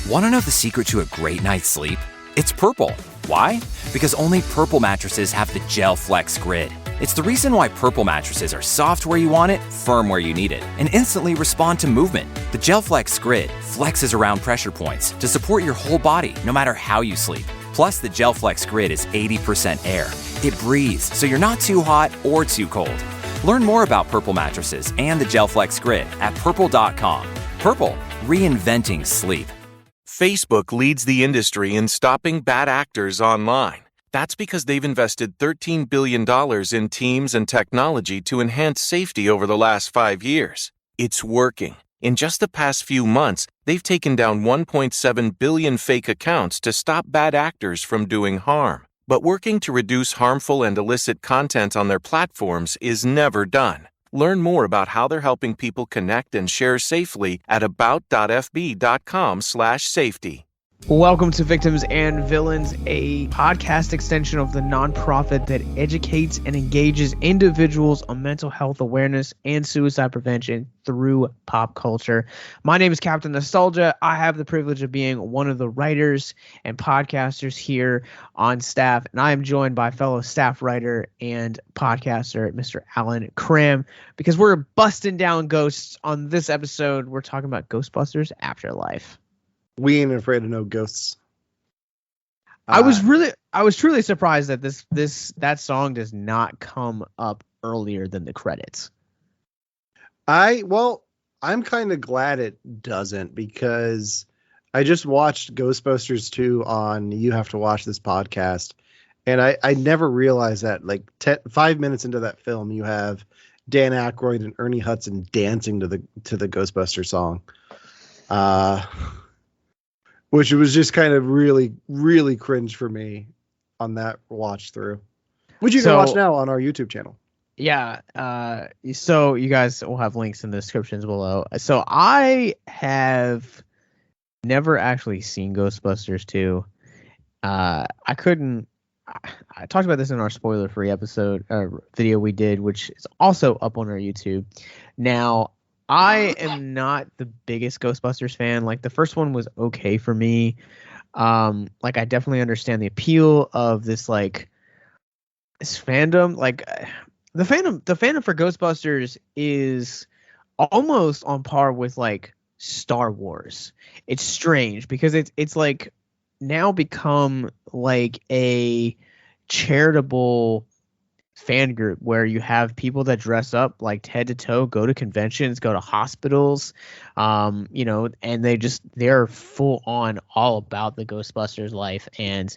Want to know the secret to a great night's sleep? It's Purple. Why? Because only Purple mattresses have the Gel Flex Grid. It's the reason why Purple mattresses are soft where you want it, firm where you need it, and instantly respond to movement. The Gel Flex Grid flexes around pressure points to support your whole body no matter how you sleep. Plus, the Gel Flex Grid is 80% air. It breathes, so you're not too hot or too cold. Learn more about Purple mattresses and the Gel Flex Grid at purple.com. Purple, reinventing sleep. Facebook leads the industry in stopping bad actors online. That's because they've invested $13 billion in teams and technology to enhance safety over the last 5 years. It's working. In just the past few months, they've taken down 1.7 billion fake accounts to stop bad actors from doing harm. But working to reduce harmful and illicit content on their platforms is never done. Learn more about how they're helping people connect and share safely at about.fb.com/safety. Welcome to Victims and Villains, a podcast extension of the nonprofit that educates and engages individuals on mental health awareness and suicide prevention through pop culture. My name is Captain Nostalgia. I have the privilege of being one of the writers and podcasters here on staff, and I am joined by fellow staff writer and podcaster, Mr. Alan Cram, because we're busting down ghosts on this episode. We're talking about Ghostbusters Afterlife. We ain't afraid of no ghosts. I was truly surprised that that song does not come up earlier than the credits. I'm kind of glad it doesn't, because I just watched Ghostbusters 2 on You Have to Watch This podcast, and I never realized that 5 minutes into that film you have Dan Aykroyd and Ernie Hudson dancing to the Ghostbusters song. Which was just kind of really, really cringe for me on that watch through. Which you can watch now on our YouTube channel. Yeah. So you guys will have links in the descriptions below. So I have never actually seen Ghostbusters 2. I talked about this in our spoiler-free episode video we did, which is also up on our YouTube. Now, I am not the biggest Ghostbusters fan. Like, the first one was okay for me. I definitely understand the appeal of this fandom. The fandom for Ghostbusters is almost on par with Star Wars. It's strange because it's now become a charitable fan group where you have people that dress up head to toe, go to conventions, go to hospitals, and they're full on all about the Ghostbusters life. And,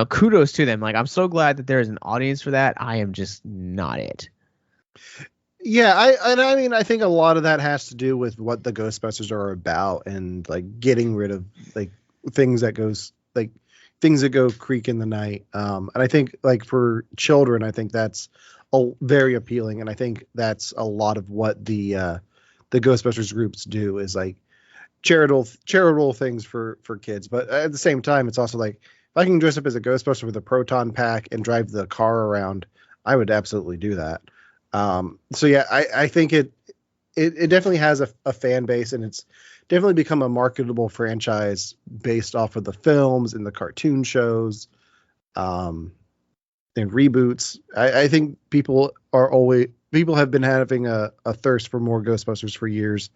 kudos to them. I'm so glad that there is an audience for that. I am just not it. Yeah. I think a lot of that has to do with what the Ghostbusters are about, and getting rid of things that go creak in the night. And I think for children, I think that's very appealing. And I think that's a lot of what the Ghostbusters groups do, is charitable things for kids. But at the same time, it's also if I can dress up as a Ghostbuster with a proton pack and drive the car around, I would absolutely do that. So yeah, I think it definitely has a fan base, and it's definitely become a marketable franchise based off of the films and the cartoon shows, and reboots. I think people have been having a thirst for more Ghostbusters for years,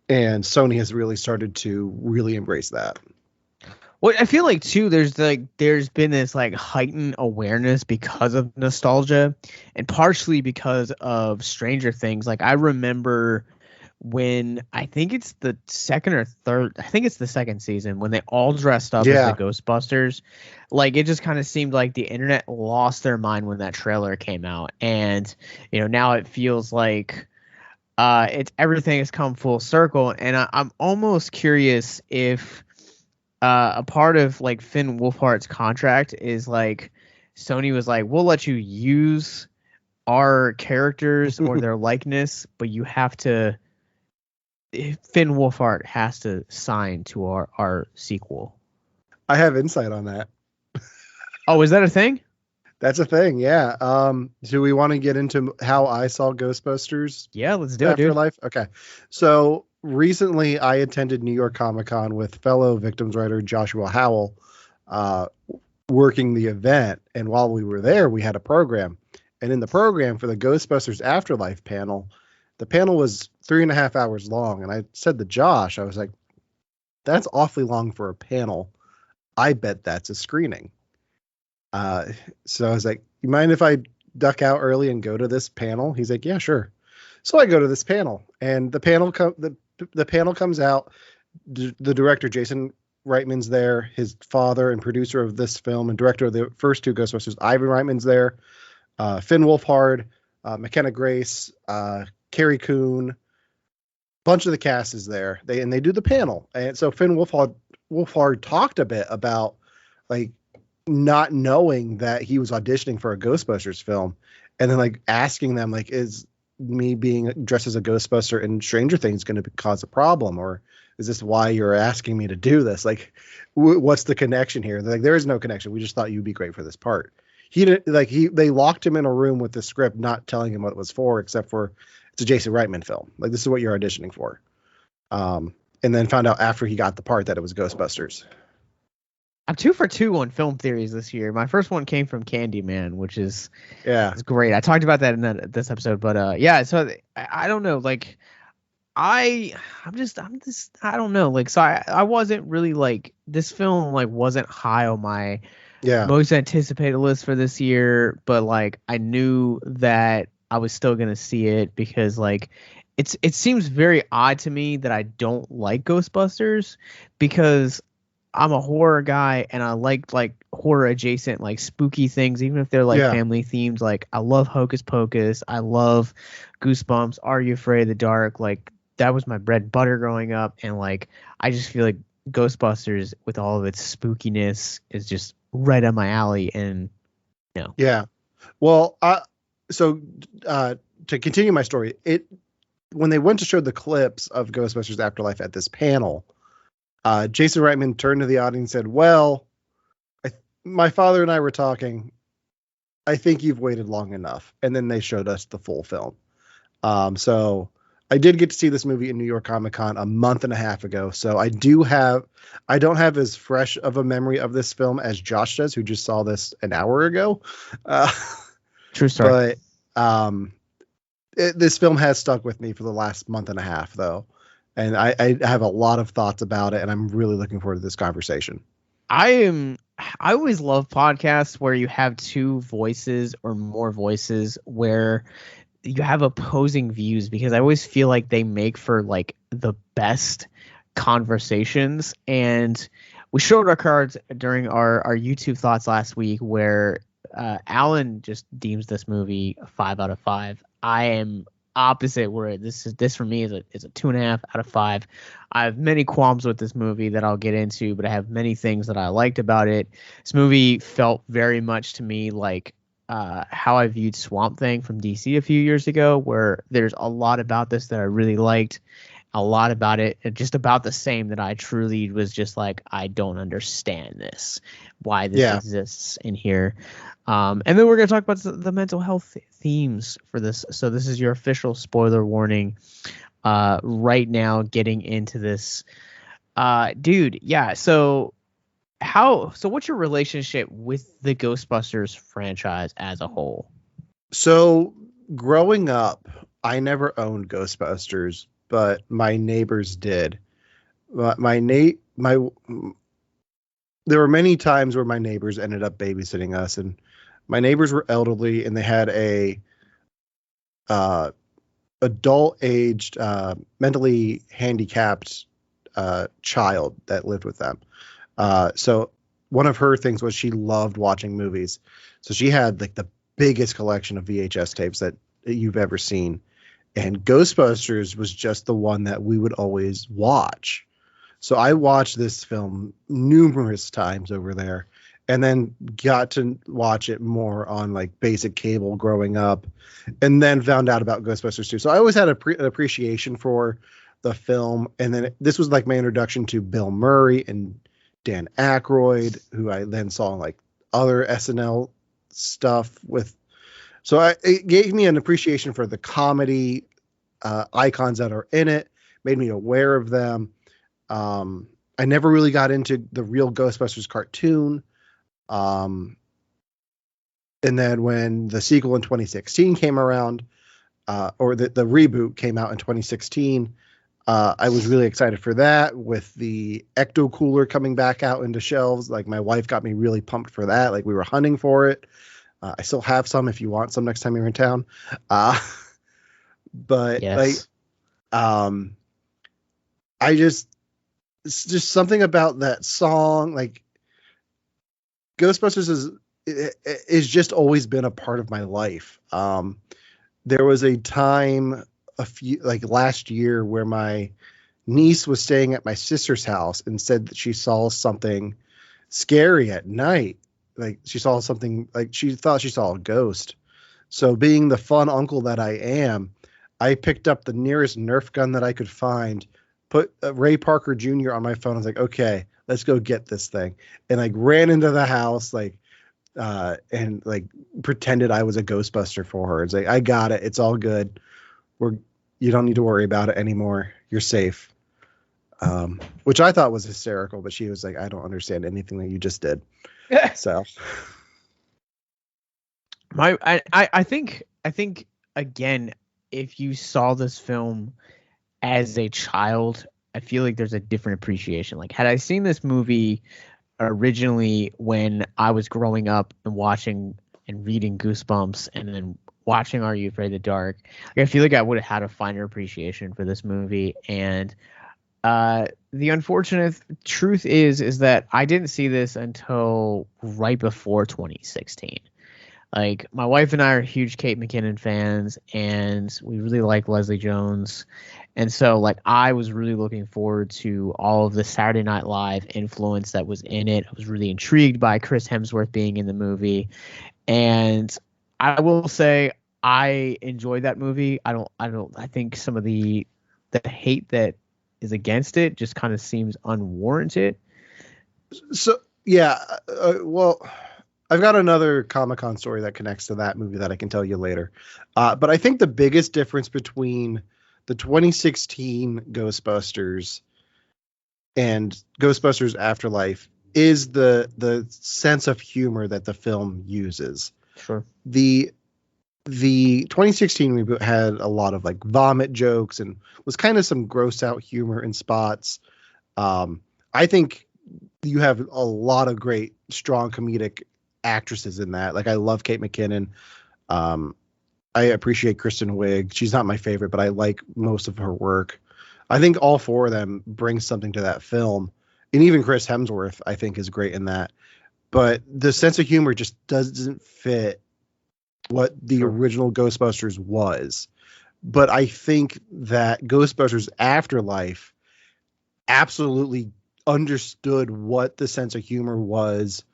and Sony has really started to really embrace that. Well, I feel too, there's been this heightened awareness because of nostalgia, and partially because of Stranger Things. I remember when, I think it's the second or third, I think it's the second season, when they all dressed up as the Ghostbusters. It just kind of seemed like the internet lost their mind when that trailer came out. And, now it feels everything has come full circle. And I'm almost curious if a part of Finn Wolfhard's contract is Sony was we'll let you use our characters or their likeness, but you have to, Finn Wolfhard has to sign to our sequel. I have insight on that. Oh, is that a thing? That's a thing, yeah. Do we want to get into how I saw Ghostbusters? Yeah, let's do it, dude. Afterlife? Okay. So recently I attended New York Comic Con with fellow victims writer Joshua Howell, working the event. And while we were there, we had a program. And in the program for the Ghostbusters Afterlife panel, the panel was 3.5 hours long. And I said to Josh, I was like, that's awfully long for a panel. I bet that's a screening. So I was like, you mind if I duck out early and go to this panel? He's like, yeah, sure. So I go to this panel, and the panel comes out. The director, Jason Reitman's there, his father and producer of this film and director of the first two Ghostbusters, Ivan Reitman's there, Finn Wolfhard, McKenna Grace, Carrie Coon, bunch of the cast is there. They do the panel. And so Finn Wolfhard talked a bit about like not knowing that he was auditioning for a Ghostbusters film, and then like asking them like, is me being dressed as a Ghostbuster in Stranger Things going to cause a problem, or is this why you're asking me to do this? Like, what's the connection here? They're like, there is no connection. We just thought you'd be great for this part. They locked him in a room with the script, not telling him what it was for, except for it's a Jason Reitman film. Like, this is what you're auditioning for. And then found out after he got the part that it was Ghostbusters. I'm 2 for 2 on film theories this year. My first one came from Candyman, which is it's great. I talked about that in this episode, but so I don't know, like I'm just I don't know, like, so I wasn't really like, this film like wasn't high on my most anticipated list for this year, but like I knew that I was still gonna see it because like it seems very odd to me that I don't like Ghostbusters, because I'm a horror guy and I like horror adjacent, like spooky things, even if they're like family themed. Like I love Hocus Pocus. I love Goosebumps. Are You Afraid of the Dark? Like that was my bread and butter growing up. And like, I just feel like Ghostbusters with all of its spookiness is just right up my alley. And Yeah. Well, so to continue my story, when they went to show the clips of Ghostbusters Afterlife at this panel, Jason Reitman turned to the audience and said, well, my father and I were talking. I think you've waited long enough. And then they showed us the full film. So I did get to see this movie in New York Comic Con a month and a half ago. So I don't have as fresh of a memory of this film as Josh does, who just saw this an hour ago. True story. But this film has stuck with me for the last month and a half, though. And I have a lot of thoughts about it, and I'm really looking forward to this conversation. I always love podcasts where you have two voices or more voices, where you have opposing views, because I always feel like they make for like the best conversations. And we showed our cards during our YouTube thoughts last week, where Alan just deems this movie a 5 out of 5. I am opposite, where this for me is a 2.5 out of 5. I have many qualms with this movie that I'll get into, but I have many things that I liked about it. This movie felt very much to me like how I viewed Swamp Thing from DC a few years ago, where there's a lot about this that I really liked, a lot about it just about the same that I truly was just like, I don't understand this, why this exists in here. And then we're going to talk about the mental health themes for this. So this is your official spoiler warning right now, getting into this. Dude, yeah. So what's your relationship with the Ghostbusters franchise as a whole? So growing up, I never owned Ghostbusters, but my neighbors did. There were many times where my neighbors ended up babysitting us, and my neighbors were elderly, and they had a adult-aged, mentally handicapped child that lived with them. So one of her things was she loved watching movies. So she had like the biggest collection of VHS tapes that you've ever seen. And Ghostbusters was just the one that we would always watch. So I watched this film numerous times over there, and then got to watch it more on like basic cable growing up, and then found out about Ghostbusters 2. So I always had an appreciation for the film. And then this was like my introduction to Bill Murray and Dan Aykroyd, who I then saw in like other SNL stuff with. So it gave me an appreciation for the comedy icons that are in it, made me aware of them. I never really got into the real Ghostbusters cartoon. And then when the sequel in 2016 came around, or the reboot came out in 2016, I was really excited for that, with the Ecto Cooler coming back out into shelves. Like, my wife got me really pumped for that. Like, we were hunting for it. I still have some if you want some next time you're in town. But Yes. it's just something about that song. Like, Ghostbusters is just always been a part of my life. There was a time last year where my niece was staying at my sister's house and said that she saw something scary at night. Like, she saw something, like, she thought she saw a ghost. So, being the fun uncle that I am, I picked up the nearest Nerf gun that I could find, put Ray Parker Jr. on my phone. I was like, okay, let's go get this thing. And, like, ran into the house, and pretended I was a Ghostbuster for her. It's like, I got it. It's all good. You don't need to worry about it anymore. You're safe. Which I thought was hysterical, but she was like, I don't understand anything that you just did. So I think again, if you saw this film as a child, I feel like there's a different appreciation. Like, had I seen this movie originally when I was growing up and watching and reading Goosebumps and then watching Are You Afraid of the Dark, I feel like I would have had a finer appreciation for this movie. And the unfortunate truth is that I didn't see this until right before 2016. Like, my wife and I are huge Kate McKinnon fans, and we really like Leslie Jones. And so, like, I was really looking forward to all of the Saturday Night Live influence that was in it. I was really intrigued by Chris Hemsworth being in the movie. And I will say I enjoyed that movie. I think some of the hate that is against it just kind of seems unwarranted. So, yeah, well, I've got another Comic-Con story that connects to that movie that I can tell you later. But I think the biggest difference between the 2016 Ghostbusters and Ghostbusters Afterlife is the sense of humor that the film uses. Sure. The 2016 reboot had a lot of, like, vomit jokes and was kind of some gross out humor in spots. I think you have a lot of great, strong comedic actresses in that. Like, I love Kate McKinnon. I appreciate Kristen Wiig. She's not my favorite, but I like most of her work. I think all four of them bring something to that film. And even Chris Hemsworth, I think, is great in that. But the sense of humor just doesn't fit what the original Ghostbusters was. But I think that Ghostbusters Afterlife absolutely understood what the sense of humor was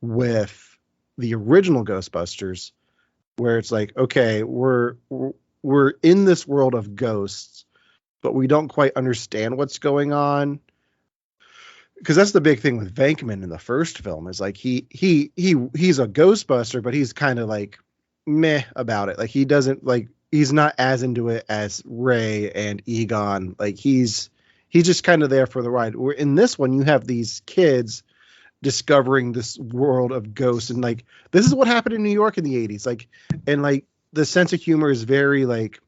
with the original Ghostbusters, where it's like, okay, we're in this world of ghosts, but we don't quite understand what's going on. Because that's the big thing with Venkman in the first film, is like he's a Ghostbuster, but he's kind of like meh about it. Like, he doesn't, like, he's not as into it as Ray and Egon. Like, he's just kind of there for the ride. Where in this one, you have these kids discovering this world of ghosts, and like, this is what happened in New York in the 80s. Like, and like, the sense of humor is very, like,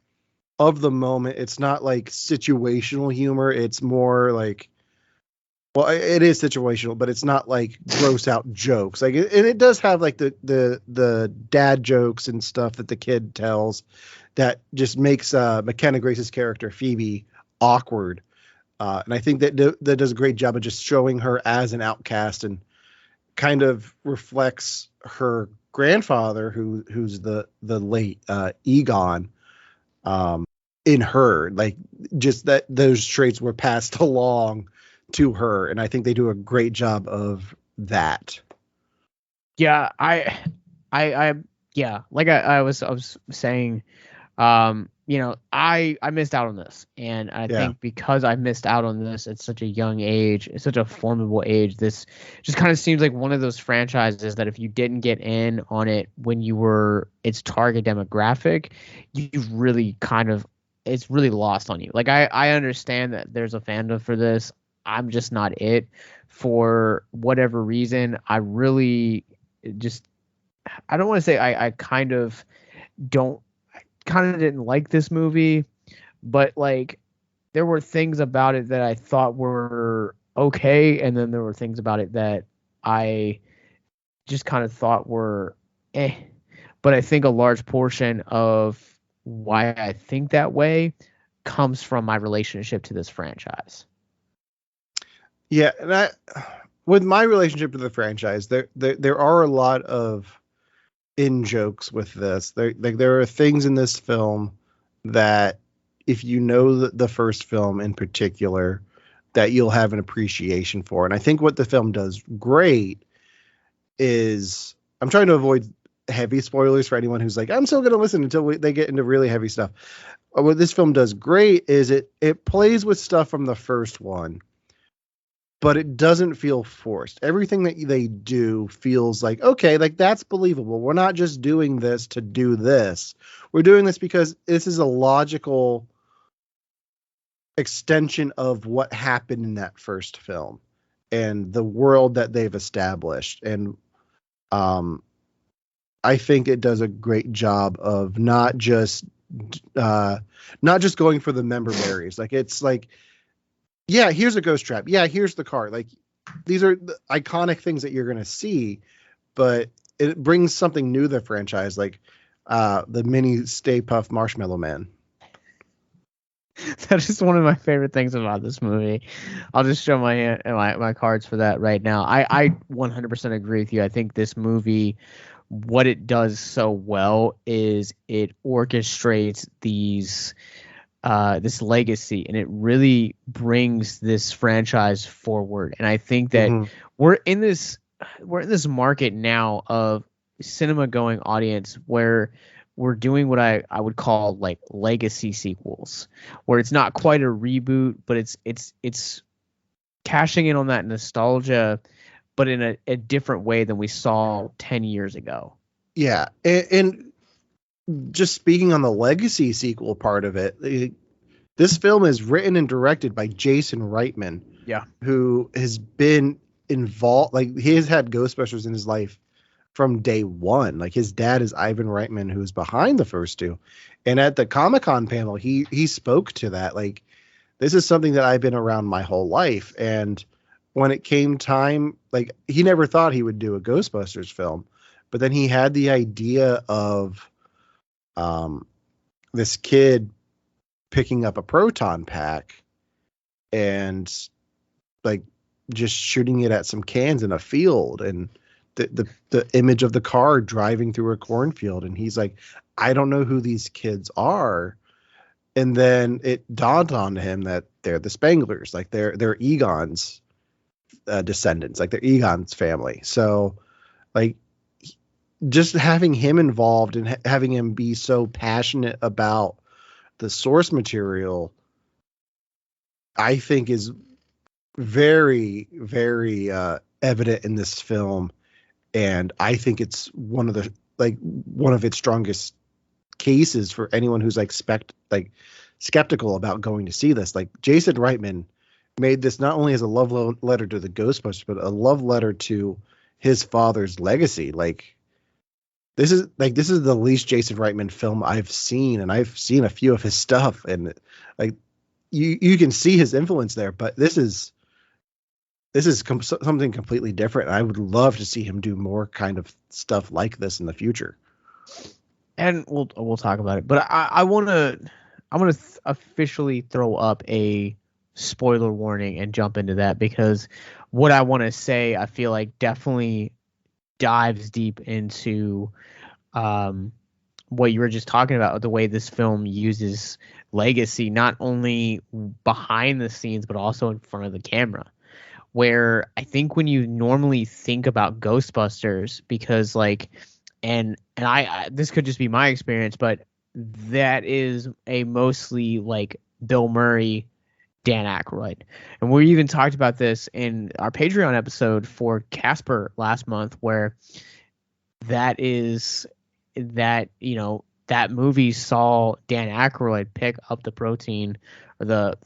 of the moment. It's not like situational humor. It's more like, well, it is situational, but it's not like gross out jokes. Like, and it does have like the dad jokes and stuff that the kid tells that just makes McKenna Grace's character Phoebe awkward. And I think that does a great job of just showing her as an outcast, and kind of reflects her grandfather, who's the late Egon, in her. Like, just that those traits were passed along to her, and I think they do a great job of that. Yeah, I like I was saying, I missed out on this, and I think because I missed out on this at such a young age, at such a formidable age, this just kind of seems like one of those franchises that if you didn't get in on it when you were its target demographic, you really kind of it's really lost on you. Like I understand that there's a fandom for this. I'm just not it. For whatever reason, I really just, I don't want to say I kind of didn't like this movie, but like there were things about it that I thought were okay, and then there were things about it that I just kind of thought were eh. But I think a large portion of why I think that way comes from my relationship to this franchise. Yeah, and with my relationship to the franchise, there are a lot of in jokes with this. There are things in this film that, if you know the first film in particular, that you'll have an appreciation for. And I think what the film does great is, I'm trying to avoid heavy spoilers for anyone who's like, I'm still going to listen until they get into really heavy stuff. What this film does great is it plays with stuff from the first one, but it doesn't feel forced. Everything that they do feels like, okay, like that's believable. We're not just doing this to do this. We're doing this because this is a logical extension of what happened in that first film and the world that they've established. And I think it does a great job of not just going for the member berries. Like, it's like, yeah, here's a ghost trap. Yeah, here's the car. Like, these are the iconic things that you're going to see, but it brings something new to the franchise, like the mini Stay Puft Marshmallow Man. That is one of my favorite things about this movie. I'll just show my cards for that right now. I 100% agree with you. I think this movie, what it does so well is it orchestrates this legacy, and it really brings this franchise forward. And I think that we're in this market now of cinema going audience where we're doing what I would call like legacy sequels, where it's not quite a reboot, but it's cashing in on that nostalgia, but in a different way than we saw 10 years ago. Yeah. And just speaking on the legacy sequel part of it, this film is written and directed by Jason Reitman. Yeah. Who has been involved, like, he has had Ghostbusters in his life from day one. Like, his dad is Ivan Reitman, who's behind the first two. And at the Comic-Con panel, he spoke to that. Like, this is something that I've been around my whole life. And when it came time, like, he never thought he would do a Ghostbusters film, but then he had the idea of this kid picking up a proton pack and like just shooting it at some cans in a field, and the image of the car driving through a cornfield, and he's like, I don't know who these kids are. And then it dawned on him that they're the Spanglers, like they're Egon's descendants, like they're Egon's family. So like, just having him involved and having him be so passionate about the source material, I think is very, very evident in this film. And I think it's one of its strongest cases for anyone who's skeptical about going to see this. Like, Jason Reitman made this not only as a love letter to the Ghostbusters, but a love letter to his father's legacy. Like, this is the least Jason Reitman film I've seen, and I've seen a few of his stuff, and like you can see his influence there. But this is something completely different. I would love to see him do more kind of stuff like this in the future. And we'll talk about it. But I want to officially throw up a spoiler warning and jump into that, because what I want to say, I feel like definitely dives deep into what you were just talking about, the way this film uses legacy, not only behind the scenes, but also in front of the camera. Where I think when you normally think about Ghostbusters, because like, and I this could just be my experience, but that is a mostly like Bill Murray, Dan Aykroyd. And we even talked about this in our Patreon episode for Casper last month, where that, you know, that movie saw Dan Aykroyd pick up the protein, or the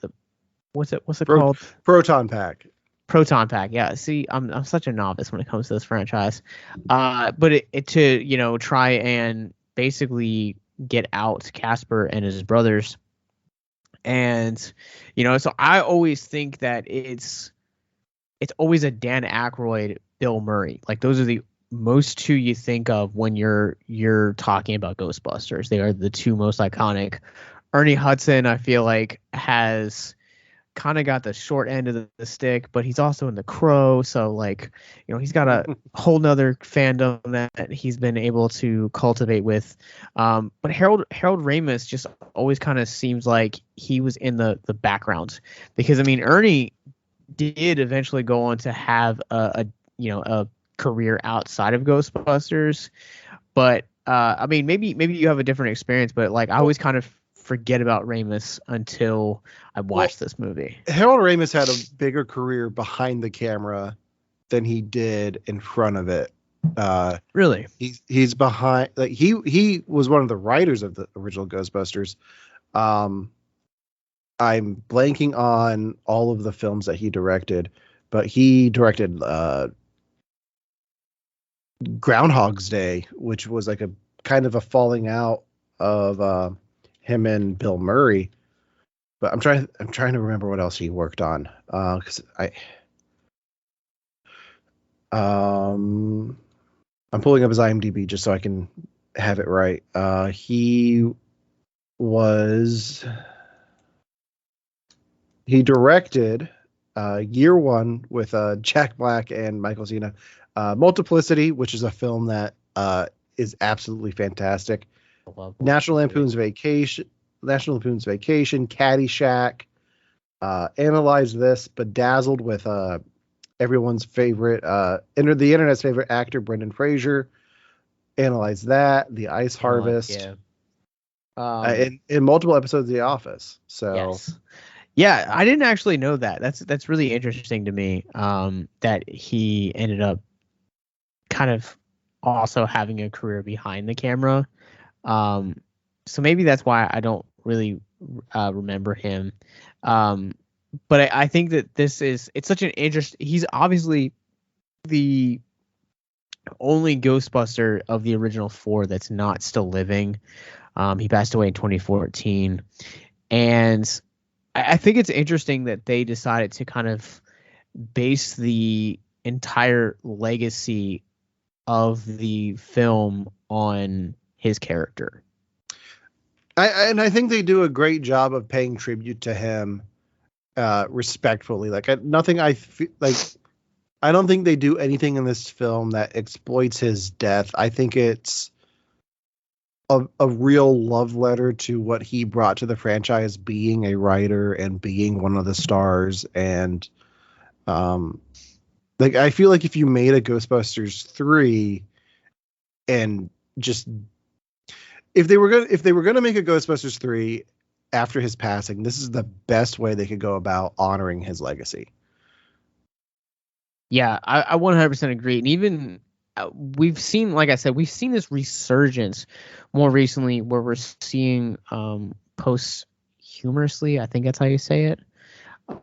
what's it called? Proton pack. Proton pack. Yeah. See, I'm such a novice when it comes to this franchise. But it to try and basically get out Casper and his brothers. And so I always think that it's always a Dan Aykroyd, Bill Murray. Like, those are the most two you think of when you're talking about Ghostbusters. They are the two most iconic. Ernie Hudson, I feel like, has kind of got the short end of the stick, but he's also in The Crow, so like, he's got a whole nother fandom that he's been able to cultivate with. But Harold Ramis just always kind of seems like he was in the background, because I mean, Ernie did eventually go on to have a career outside of Ghostbusters, but I mean, maybe you have a different experience, but like, I always kind of forget about Ramis until I watched this movie. Harold Ramis had a bigger career behind the camera than he did in front of it. Really? He's behind, like, he was one of the writers of the original Ghostbusters. I'm blanking on all of the films that he directed, but he directed Groundhog's Day, which was like a kind of a falling out of him and Bill Murray. But I'm trying to remember what else he worked on, because I'm pulling up his IMDb just so I can have it right. He directed Year One with Jack Black and Michael Cera, Multiplicity, which is a film that is absolutely fantastic. National Lampoon's Vacation, Caddyshack, Analyze This, Bedazzled with everyone's favorite, the internet's favorite actor, Brendan Fraser. Analyze That, The Ice Harvest, in multiple episodes of The Office. So, yes. Yeah, I didn't actually know that. That's really interesting to me. That he ended up kind of also having a career behind the camera. So maybe that's why I don't really remember him. But I think that it's such an he's obviously the only Ghostbuster of the original four that's not still living. He passed away in 2014. And I think it's interesting that they decided to kind of base the entire legacy of the film on his character. I think they do a great job of paying tribute to him respectfully. Like, I don't think they do anything in this film that exploits his death. I think it's a real love letter to what he brought to the franchise, being a writer and being one of the stars. And like, I feel like if you made a Ghostbusters 3 and just if they were gonna make a Ghostbusters 3 after his passing, this is the best way they could go about honoring his legacy. Yeah, I 100% agree. And even we've seen, like I said, we've seen this resurgence more recently where we're seeing posthumously, I think that's how you say it,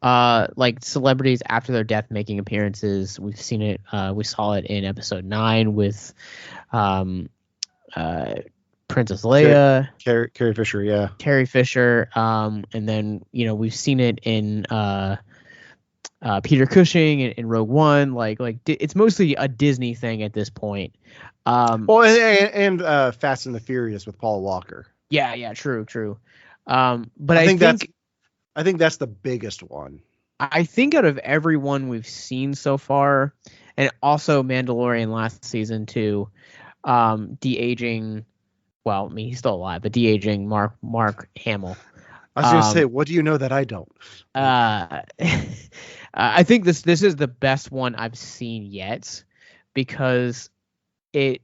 like celebrities after their death making appearances. We've seen it. We saw it in episode 9 with Princess Leia, Carrie Fisher, yeah, Carrie Fisher, and then we've seen it in Peter Cushing in Rogue One. Like it's mostly a Disney thing at this point. Well, and Fast and the Furious with Paul Walker. Yeah, true. But I think that's the biggest one. I think out of everyone we've seen so far, and also Mandalorian last season too, de-aging. Well, I mean, he's still alive, but de-aging Mark Hamill. I was going to say, what do you know that I don't? I think this is the best one I've seen yet, because it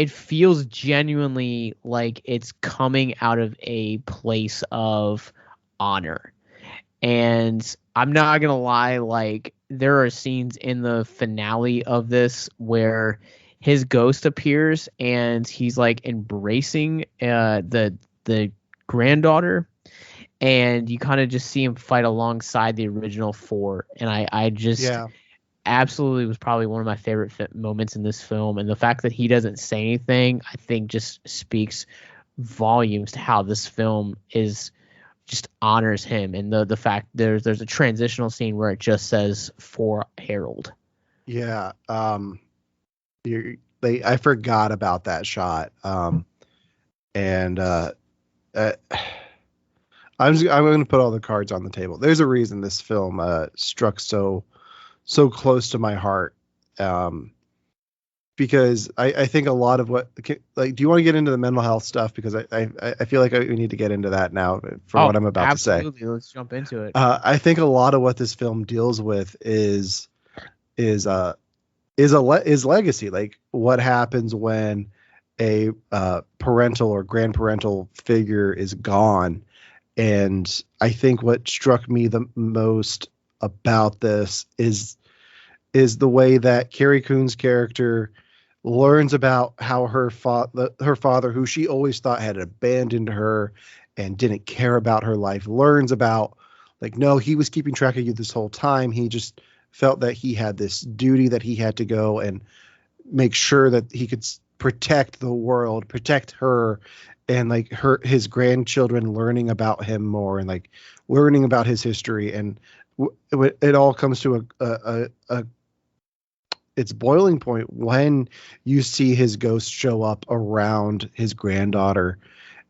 feels genuinely like it's coming out of a place of honor. And I'm not going to lie, like, there are scenes in the finale of this where his ghost appears and he's like embracing the granddaughter, and you kind of just see him fight alongside the original four. And I just absolutely was probably one of my favorite moments in this film. And the fact that he doesn't say anything, I think just speaks volumes to how this film is just honors him. And the fact there's a transitional scene where it just says for Harold. Yeah. I forgot about that shot. I'm going to put all the cards on the table. There's a reason this film struck so close to my heart, because I think a lot of what, like, do you want to get into the mental health stuff? Because I feel like we need to get into that now for what I'm about to say. Absolutely, let's jump into it. I think a lot of what this film deals with is legacy. Like, what happens when a parental or grandparental figure is gone. And I think what struck me the most about this is the way that Carrie Coon's character learns about how her father, who she always thought had abandoned her and didn't care about her life, learns about, like, no, he was keeping track of you this whole time. He just felt that he had this duty that he had to go and make sure that he could protect the world, protect her, and like his grandchildren learning about him more, and like learning about his history. And it all comes to its boiling point when you see his ghost show up around his granddaughter.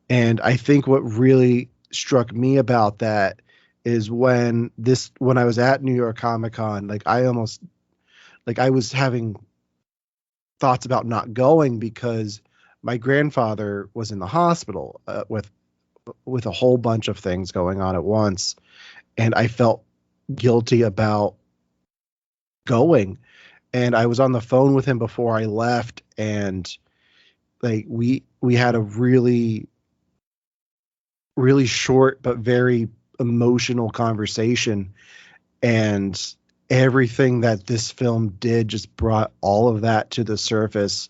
And I think what really struck me about that is when I was at New York Comic Con, like I was having thoughts about not going because my grandfather was in the hospital with a whole bunch of things going on at once. And I felt guilty about going. And I was on the phone with him before I left. And like, we had a really, really short, but very emotional conversation. And everything that this film did just brought all of that to the surface.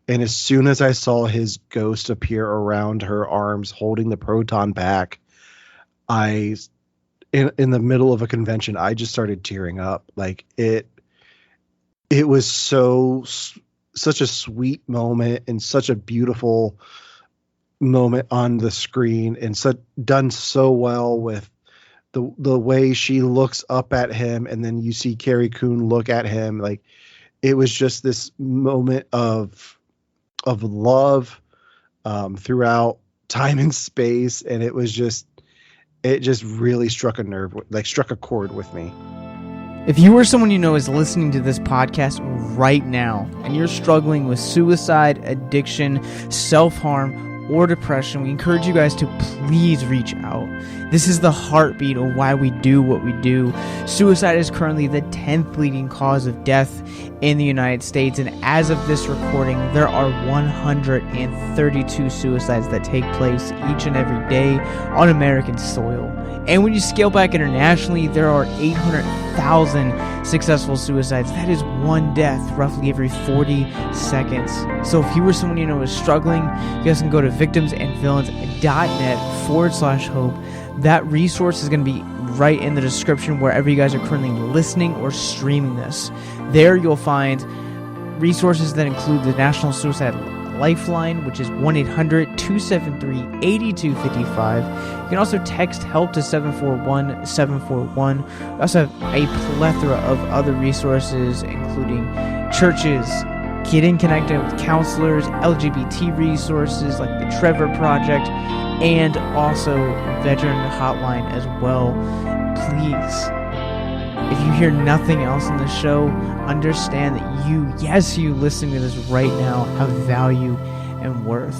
And as soon as I saw his ghost appear around her arms, holding the proton pack, in the middle of a convention, I just started tearing up. Like, it was such a sweet moment and such a beautiful moment on the screen, and done so well with the way she looks up at him, and then you see Carrie Coon look at him. Like, it was just this moment of love throughout time and space, and it just really struck a chord with me. If you or someone you know is listening to this podcast right now and you're struggling with suicide, addiction, self-harm, or depression, we encourage you guys to please reach out. This is the heartbeat of why we do what we do. Suicide is currently the 10th leading cause of death in the United States, and as of this recording, there are 132 suicides that take place each and every day on American soil. And when you scale back internationally, there are 800,000 successful suicides. That is one death roughly every 40 seconds. So if you or someone you know is struggling, you guys can go to victimsandvillains.net/hope. That resource is going to be right in the description wherever you guys are currently listening or streaming this. There you'll find resources that include the National Suicide Lifeline, which is 1-800-273-8255. You can also text HELP to 741-741. We also have a plethora of other resources, including churches, getting connected with counselors, LGBT resources like the Trevor Project, and also veteran hotline as well. Please, if you hear nothing else in the show, understand that you listening to this right now, have value and worth.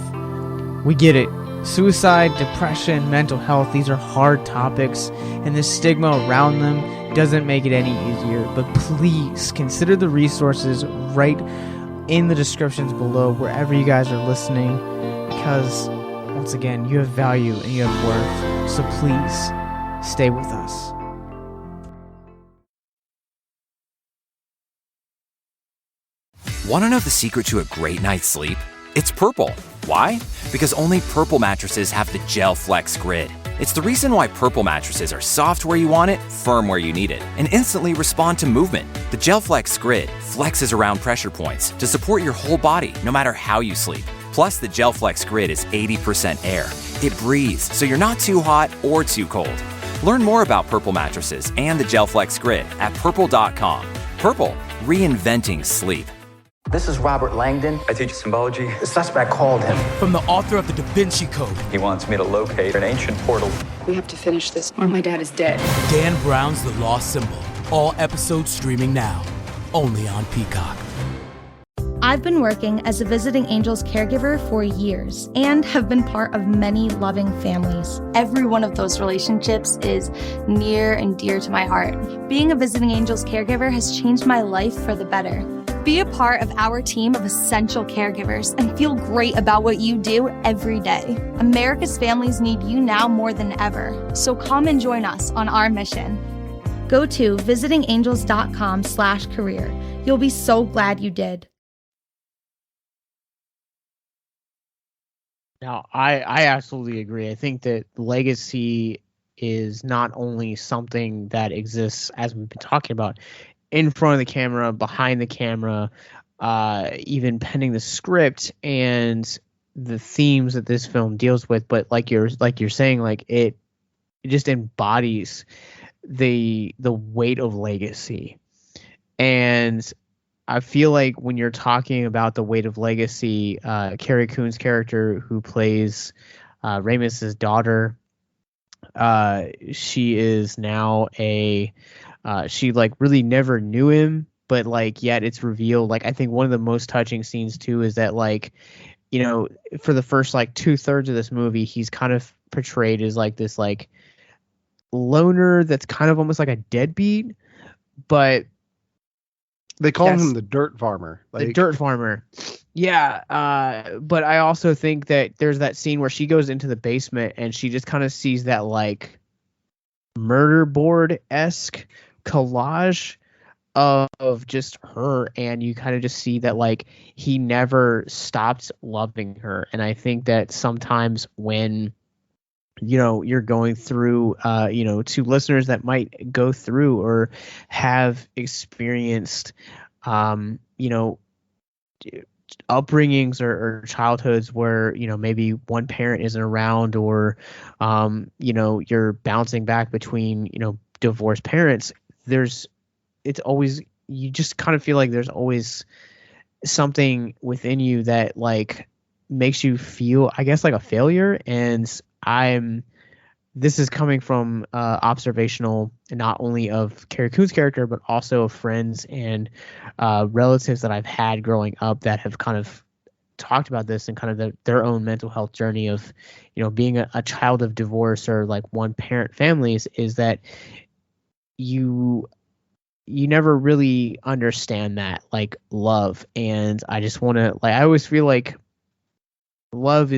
We get it. Suicide, depression, mental health, these are hard topics, and the stigma around them doesn't make it any easier. But please consider the resources right in the descriptions below wherever you guys are listening, because once again, you have value and you have worth. So please stay with us. Want to know the secret to a great night's sleep? It's Purple. Why? Because only Purple mattresses have the Gel Flex Grid. It's the reason why Purple mattresses are soft where you want it, firm where you need it, and instantly respond to movement. The Gel Flex Grid flexes around pressure points to support your whole body no matter how you sleep. Plus, the Gel Flex Grid is 80% air. It breathes, so you're not too hot or too cold. Learn more about Purple mattresses and the Gel Flex Grid at purple.com. Purple, reinventing sleep. This is Robert Langdon. I teach symbology. The suspect called him. From the author of the Da Vinci Code. He wants me to locate an ancient portal. We have to finish this or my dad is dead. Dan Brown's The Lost Symbol. All episodes streaming now. Only on Peacock. I've been working as a Visiting Angels caregiver for years and have been part of many loving families. Every one of those relationships is near and dear to my heart. Being a Visiting Angels caregiver has changed my life for the better. Be a part of our team of essential caregivers and feel great about what you do every day. America's families need you now more than ever, so come and join us on our mission. Go to visitingangels.com/career. You'll be so glad you did. Now, I absolutely agree. I think that legacy is not only something that exists, as we've been talking about, in front of the camera, behind the camera, even penning the script and the themes that this film deals with, but like you're saying, like it just embodies the weight of legacy. And I feel like when you're talking about the weight of legacy, Carrie Coon's character, who plays Ramus's daughter, she is now she like really never knew him, but like yet it's revealed. Like I think one of the most touching scenes too is that, like, you know, for the first like 2/3 of this movie, he's kind of portrayed as like this like loner that's kind of almost like a deadbeat, but they call him the dirt farmer. The dirt farmer. Yeah. But I also think that there's that scene where she goes into the basement and she just kind of sees that like murder board-esque collage of just her, and you kind of just see that like he never stopped loving her. And I think that sometimes when, you know, you're going through, you know, to listeners that might go through or have experienced, you know, upbringings or childhoods where, you know, maybe one parent isn't around, or, you know, you're bouncing back between, you know, divorced parents. It's always, you just kind of feel like there's always something within you that like makes you feel, I guess, like a failure. And this is coming from observational, not only of Carrie Coon's character, but also of friends and relatives that I've had growing up that have kind of talked about this and kind of their own mental health journey of, you know, being a child of divorce or like one parent families, is that you never really understand that like love. And I just want to, like, I always feel like love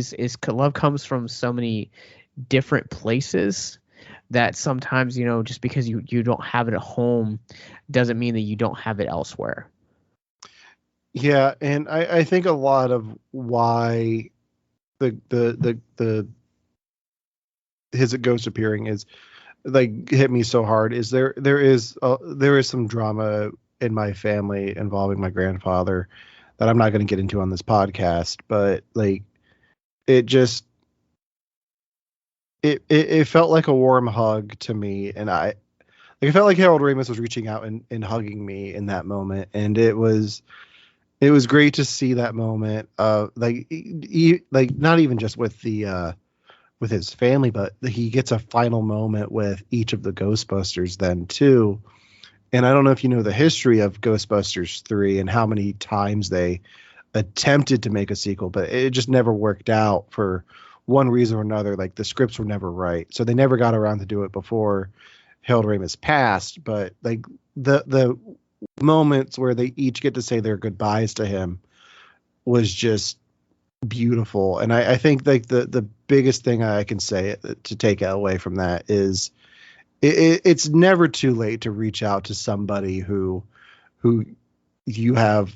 love comes from so many different places that sometimes, you know, just because you don't have it at home doesn't mean that you don't have it elsewhere. Yeah, and I think a lot of why the his ghost appearing is like hit me so hard is there is some drama in my family involving my grandfather that I'm not going to get into on this podcast, but like it just it felt like a warm hug to me, and I felt like Harold Ramis was reaching out and hugging me in that moment, and it was great to see that moment of like not even just with the with his family, but he gets a final moment with each of the Ghostbusters then too. And I don't know if you know the history of Ghostbusters 3 and how many times they attempted to make a sequel, but it just never worked out for one reason or another. Like the scripts were never right, so they never got around to do it before Harold Ramis passed. But like the moments where they each get to say their goodbyes to him was just beautiful. And I think like the biggest thing I can say to take away from that is it's never too late to reach out to somebody who you have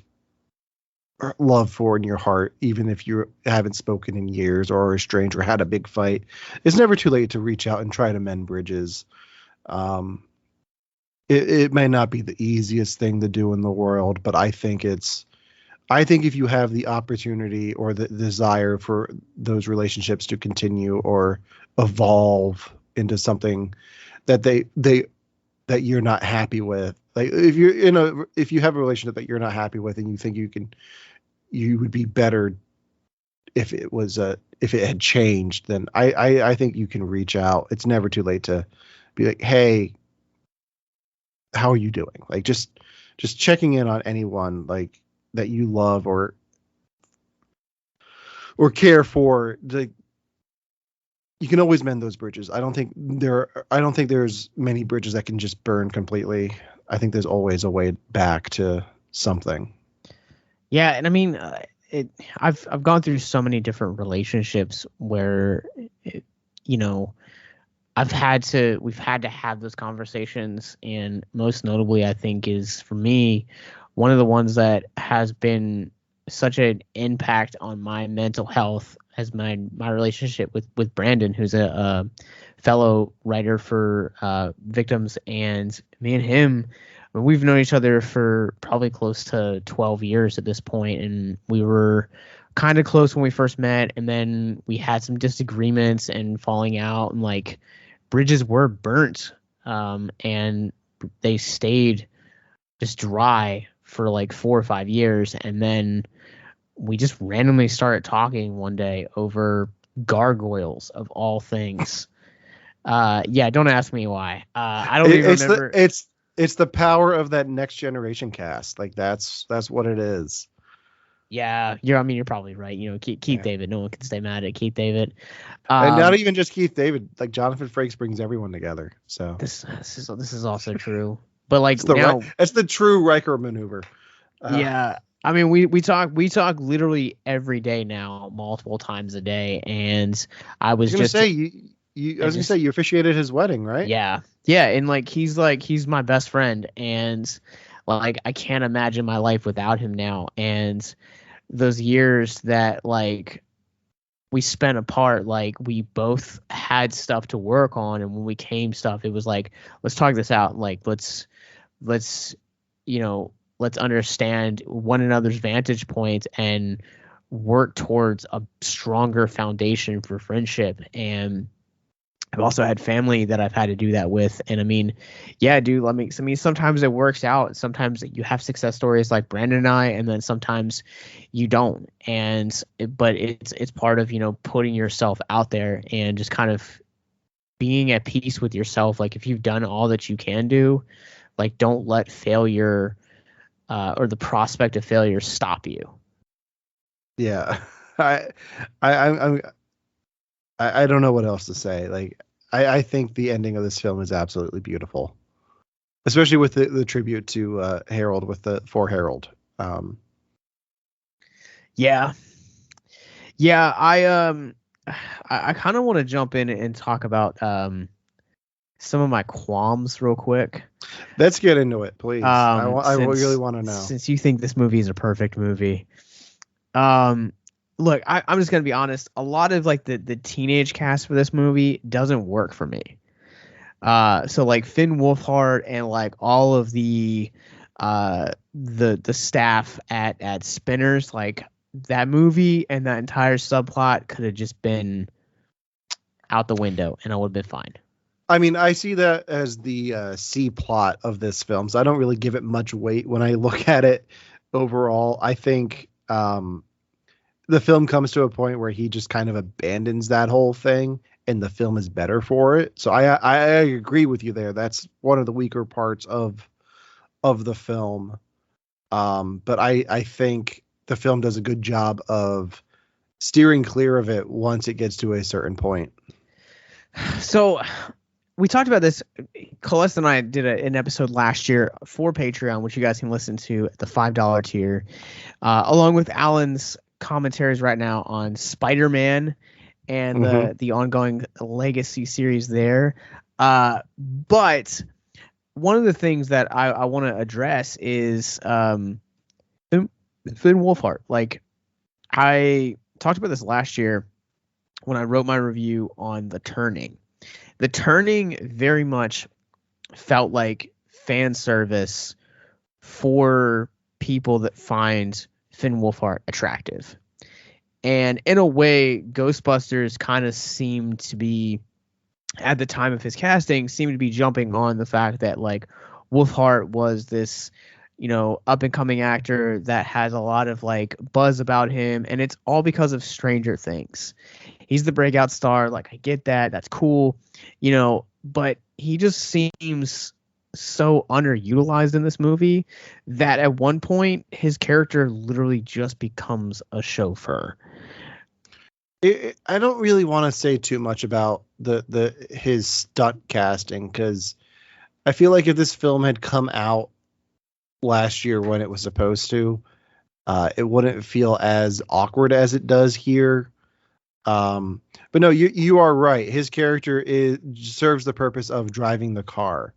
love for in your heart, even if you haven't spoken in years or are estranged or had a big fight. It's never too late to reach out and try to mend bridges. It may not be the easiest thing to do in the world, but I think if you have the opportunity or the desire for those relationships to continue or evolve into something that that you're not happy with, like if you have a relationship that you're not happy with and you think you would be better if it had changed, then I think you can reach out. It's never too late to be like, hey, how are you doing? Like just checking in on anyone like that you love or care for. Like, you can always mend those bridges. I don't think there's many bridges that can just burn completely. I think there's always a way back to something. Yeah, and I mean, I've gone through so many different relationships where, we've had to have those conversations, and most notably, I think, is for me one of the ones that has been such an impact on my mental health as my relationship with Brandon, who's a fellow writer for Victims, and me and him, we've known each other for probably close to 12 years at this point, and we were kind of close when we first met, and then we had some disagreements and falling out, and like bridges were burnt, and they stayed just dry for like 4 or 5 years, and then we just randomly started talking one day over gargoyles of all things. Don't ask me why. I don't even remember. It's the power of that Next Generation cast. Like that's what it is. Yeah, you're probably right. Keith David. No one can stay mad at Keith David. And not even just Keith David. Like Jonathan Frakes brings everyone together. So this is also true. But like it's the true Riker maneuver. Yeah. I mean, we talk literally every day now, multiple times a day, and I was gonna say you officiated his wedding, right? Yeah, and like he's my best friend, and like I can't imagine my life without him now. And those years that like we spent apart, like we both had stuff to work on, and when we came stuff, it was like, let's talk this out, like let's understand one another's vantage points and work towards a stronger foundation for friendship. And I've also had family that I've had to do that with. And I mean, yeah, dude, I mean, sometimes it works out. Sometimes you have success stories like Brandon and I, and then sometimes you don't. But it's part of, putting yourself out there and just kind of being at peace with yourself. Like if you've done all that you can do, like don't let failure or the prospect of failure stop you. Yeah, I don't know what else to say. Like I think the ending of this film is absolutely beautiful, especially with the tribute to Harold for Harold. Yeah. I kind of want to jump in and talk about some of my qualms real quick. Let's get into it, please. I really want to know. Since you think this movie is a perfect movie. Look, I'm just going to be honest. A lot of like the teenage cast for this movie doesn't work for me. So like Finn Wolfhard and like all of the staff at Spinners, like that movie and that entire subplot could have just been out the window and I would have been fine. I mean, I see that as the C plot of this film, so I don't really give it much weight when I look at it overall. I think the film comes to a point where he just kind of abandons that whole thing, and the film is better for it. So I agree with you there. That's one of the weaker parts of the film. But I think the film does a good job of steering clear of it once it gets to a certain point. So we talked about this. Celeste and I did an episode last year for Patreon, which you guys can listen to at the $5 tier, along with Alan's commentaries right now on Spider-Man and the ongoing Legacy series there. But one of the things that I want to address is Finn Wolfhard. Like, I talked about this last year when I wrote my review on The Turning. The Turning very much felt like fan service for people that find Finn Wolfhard attractive. And in a way, Ghostbusters kind of seemed to be, at the time of his casting, seemed to be jumping on the fact that like Wolfhard was this, you know, up and coming actor that has a lot of like buzz about him, and it's all because of Stranger Things. He's the breakout star. Like, I get that. That's cool, you know, but he just seems so underutilized in this movie that at one point his character literally just becomes a chauffeur. I don't really want to say too much about his stunt casting, because I feel like if this film had come out last year when it was supposed to, it wouldn't feel as awkward as it does here. But no, you are right. His character serves the purpose of driving the car,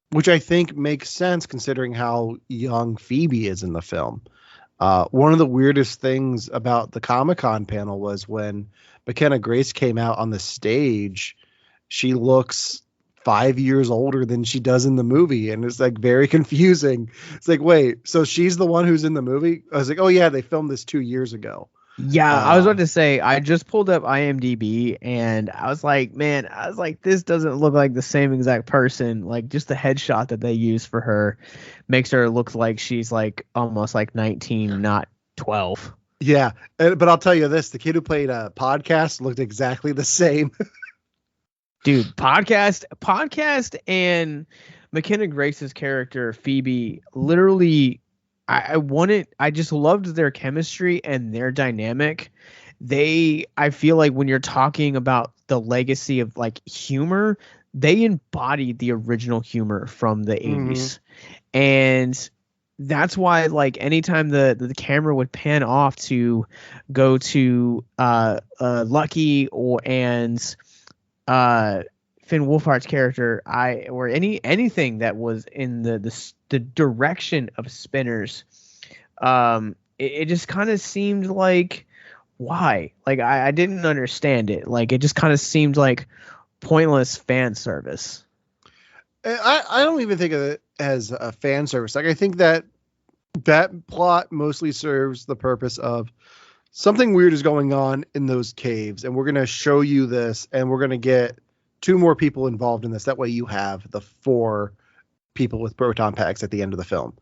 which I think makes sense considering how young Phoebe is in the film. One of the weirdest things about the Comic-Con panel was when McKenna Grace came out on the stage, she looks 5 years older than she does in the movie. And it's like very confusing. It's like, wait, so she's the one who's in the movie? I was like, oh yeah, they filmed this 2 years ago. Yeah, I was about to say, I just pulled up IMDb and I was like, man, this doesn't look like the same exact person. Like, just the headshot that they use for her makes her look like she's like almost like 19, not 12. Yeah, but I'll tell you this, the kid who played a podcast looked exactly the same. Dude, podcast and McKenna Grace's character, Phoebe, literally... I just loved their chemistry and their dynamic. I feel like when you're talking about the legacy of like humor, they embodied the original humor from the 80s. And that's why, like, anytime the camera would pan off to go to Lucky and Finn Wolfhard's character, or anything that was in the direction of Spinners, it just kind of seemed like, why? Like, I didn't understand it. Like, it just kind of seemed like pointless fan service. I don't even think of it as a fan service. Like, I think that plot mostly serves the purpose of something weird is going on in those caves, and we're going to show you this, and we're going to get 2 more people involved in this. That way you have the 4 people with proton packs at the end of the film.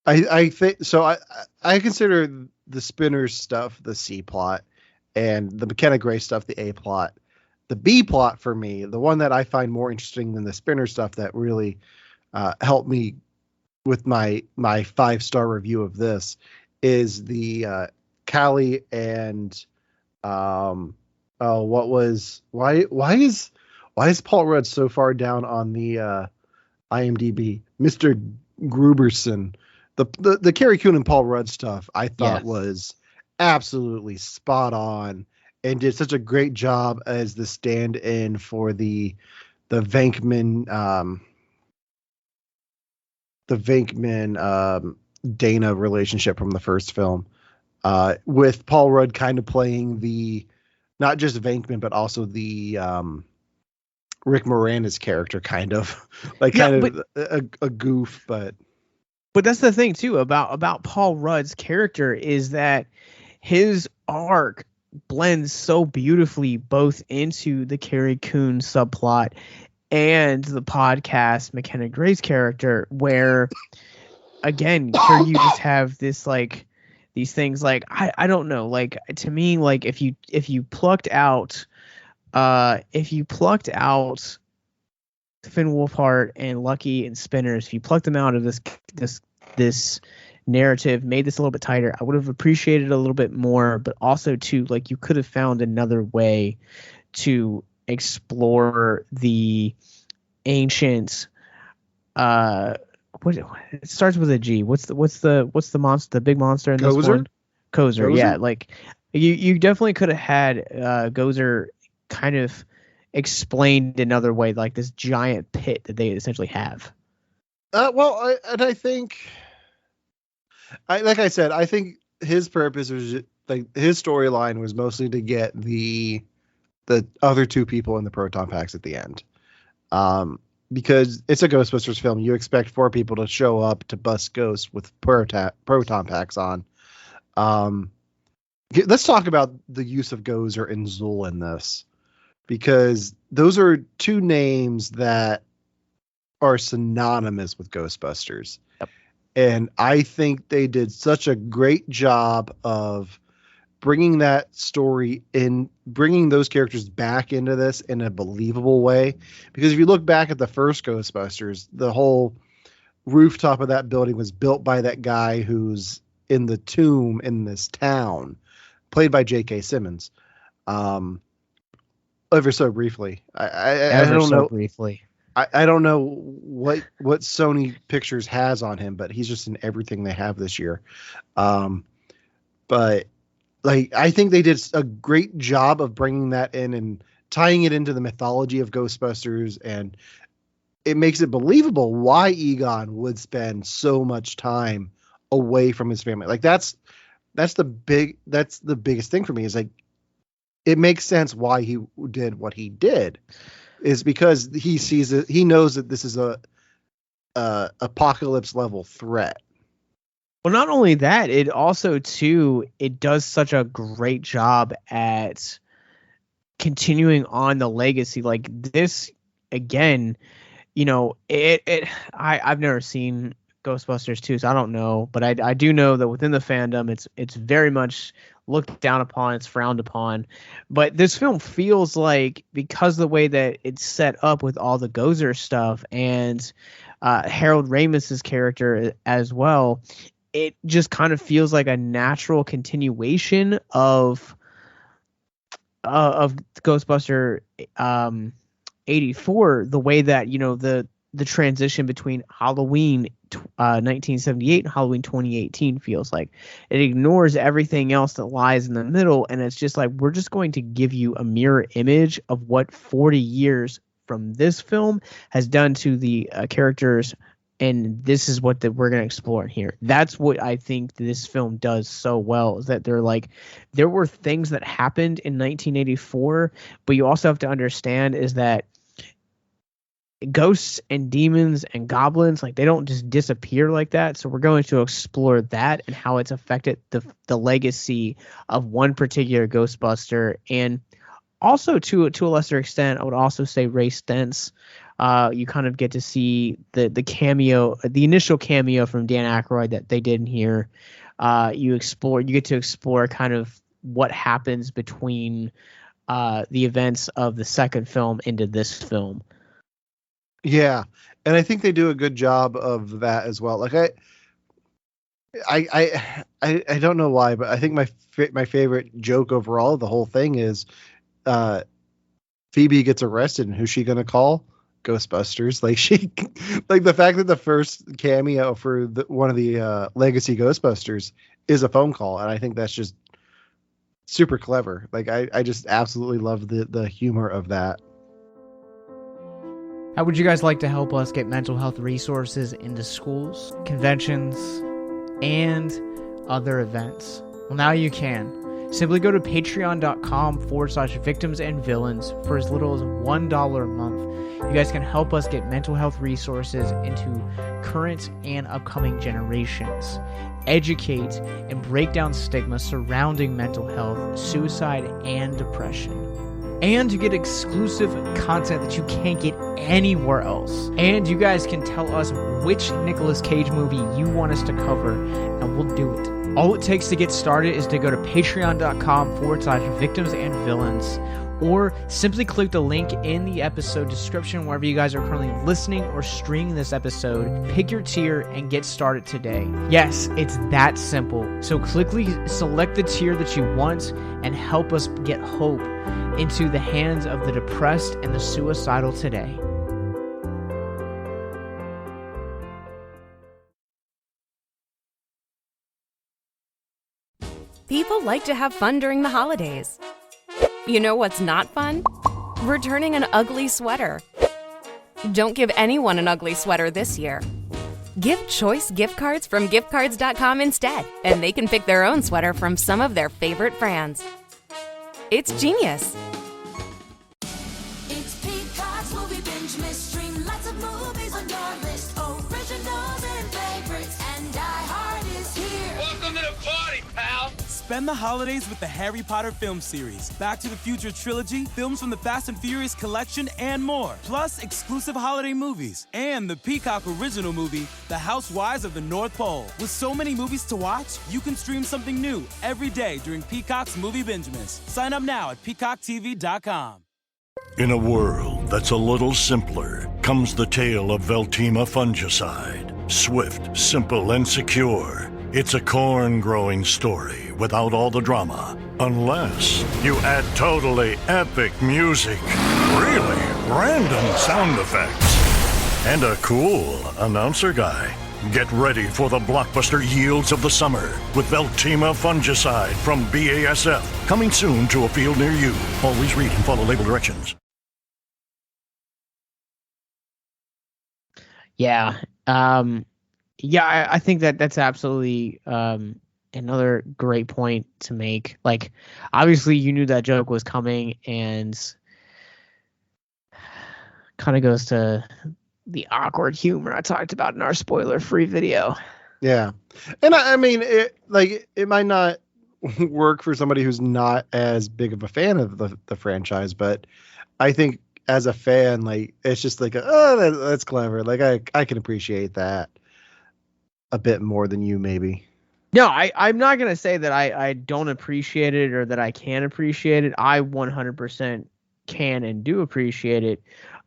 I think so. I consider the Spinners stuff the C plot, and the McKenna Grace stuff the A plot. The B plot for me, the one that I find more interesting than the Spinner stuff that really helped me with my 5-star review of this, is the Callie and why is Paul Rudd so far down on the IMDb? Mr. Gruberson. The Carrie Coon and Paul Rudd stuff I thought was absolutely spot on, and did such a great job as the stand-in for the Venkman Dana relationship from the first film, with Paul Rudd kind of playing the, not just Venkman, but also the Rick Moranis character, kind of like a goof, but that's the thing too about Paul Rudd's character, is that his arc blends so beautifully both into the Carrie Coon subplot and the podcast McKenna Grace character, where again here you just have this like these things like I don't know, like to me, like if you plucked out Finn Wolfhard and Lucky and Spinners, if you plucked them out of this narrative, made this a little bit tighter, I would have appreciated it a little bit more. But also too, like, you could have found another way to explore the ancient it starts with a G. What's the monster, the big monster in this one? Gozer. Yeah, like you definitely could have had Gozer kind of explained another way, like this giant pit that they essentially have. I think, like I said, I think his purpose was like his storyline was mostly to get the other two people in the proton packs at the end. Because it's a Ghostbusters film, you expect 4 people to show up to bust ghosts with proton packs on. Let's talk about the use of Gozer and Zuul in this, because those are 2 names that are synonymous with Ghostbusters. Yep. And I think they did such a great job of bringing that story in, bringing those characters back into this in a believable way. Because if you look back at the first Ghostbusters, the whole rooftop of that building was built by that guy who's in the tomb in this town, played by J.K. Simmons. Ever so briefly. I don't know. Briefly. I don't know what Sony Pictures has on him, but he's just in everything they have this year. But like, I think they did a great job of bringing that in and tying it into the mythology of Ghostbusters, and it makes it believable why Egon would spend so much time away from his family. Like that's the biggest thing for me, is like, it makes sense why he did what he did, is because he sees it. He knows that this is a apocalypse level threat. Well, not only that, it also too, it does such a great job at continuing on the legacy. Like this, again, I've never seen Ghostbusters 2, so I don't know, but I do know that within the fandom, it's very much looked down upon, it's frowned upon. But this film feels like, because of the way that it's set up with all the Gozer stuff and Harold Ramis's character as well, it just kind of feels like a natural continuation of Ghostbuster 84, the way that the transition between Halloween 1978 and Halloween 2018 feels like. It ignores everything else that lies in the middle, and it's just like, we're just going to give you a mirror image of what 40 years from this film has done to the characters, and this is what we're going to explore here. That's what I think this film does so well, is that there were things that happened in 1984, but you also have to understand is that ghosts and demons and goblins, like, they don't just disappear like that. So we're going to explore that and how it's affected the legacy of one particular Ghostbuster. And also to a lesser extent, I would also say Ray Stentz. You kind of get to see the cameo, the initial cameo from Dan Aykroyd that they did in here. You get to explore kind of what happens between the events of the second film into this film. Yeah, and I think they do a good job of that as well. Like I don't know why, but I think my favorite joke overall of the whole thing is Phoebe gets arrested, and who's she gonna call? Ghostbusters. Like the fact that the first cameo for one of the legacy Ghostbusters is a phone call, and I think that's just super clever. Like I just absolutely love the humor of that. How would you guys like to help us get mental health resources into schools, conventions, and other events? Well, now you can. Simply go to patreon.com/victims and villains for as little as $1 a month. You guys can help us get mental health resources into current and upcoming generations, educate and break down stigma surrounding mental health, suicide, and depression. And you get exclusive content that you can't get anywhere else. And you guys can tell us which Nicolas Cage movie you want us to cover, and we'll do it. All it takes to get started is to go to patreon.com/victims and villains, or simply click the link in the episode description wherever you guys are currently listening or streaming this episode. Pick your tier and get started today. Yes, it's that simple. So quickly select the tier that you want and help us get hope into the hands of the depressed and the suicidal today. People like to have fun during the holidays. You know what's not fun? Returning an ugly sweater. Don't give anyone an ugly sweater this year. Give choice gift cards from giftcards.com instead, and they can pick their own sweater from some of their favorite brands. It's genius. It's Peacock's Movie Binge Mystery. Lots of movies on your list. Originals and favorites. And Die Hard is here. Welcome to the party, pal. Spend the holidays with the Harry Potter film series, Back to the Future trilogy, films from the Fast and Furious collection, and more. Plus, exclusive holiday movies and the Peacock original movie, The Housewives of the North Pole. With so many movies to watch, you can stream something new every day during Peacock's Movie Binge Miss. Sign up now at peacocktv.com. In a world that's a little simpler, comes the tale of Veltima fungicide. Swift, simple, and secure. It's a corn-growing story without all the drama. Unless you add totally epic music. Really random sound effects. And a cool announcer guy. Get ready for the blockbuster yields of the summer with Veltima fungicide from BASF. Coming soon to a field near you. Always read and follow label directions. Yeah. I think that's absolutely another great point to make. Like, obviously, you knew that joke was coming, and kind of goes to the awkward humor I talked about in our spoiler-free video. Yeah, and I mean, it might not work for somebody who's not as big of a fan of the franchise, but I think as a fan, like, it's just like, that's clever. Like, I can appreciate that a bit more than you, maybe. No, I'm not going to say that I don't appreciate it or that I can appreciate it. I 100% can and do appreciate it.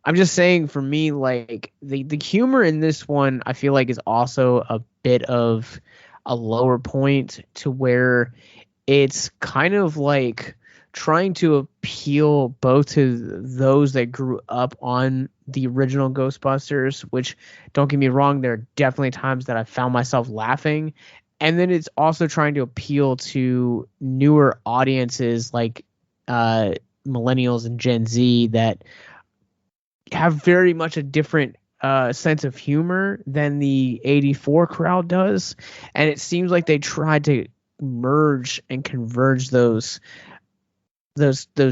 I'm just saying, for me, like, the humor in this one, I feel like, is also a bit of a lower point, to where it's kind of like trying to appeal both to those that grew up on the original Ghostbusters, which, don't get me wrong, there are definitely times that I found myself laughing. And then it's also trying to appeal to newer audiences like millennials and Gen Z that have very much a different sense of humor than the 84 crowd does. And it seems like they tried to merge and converge those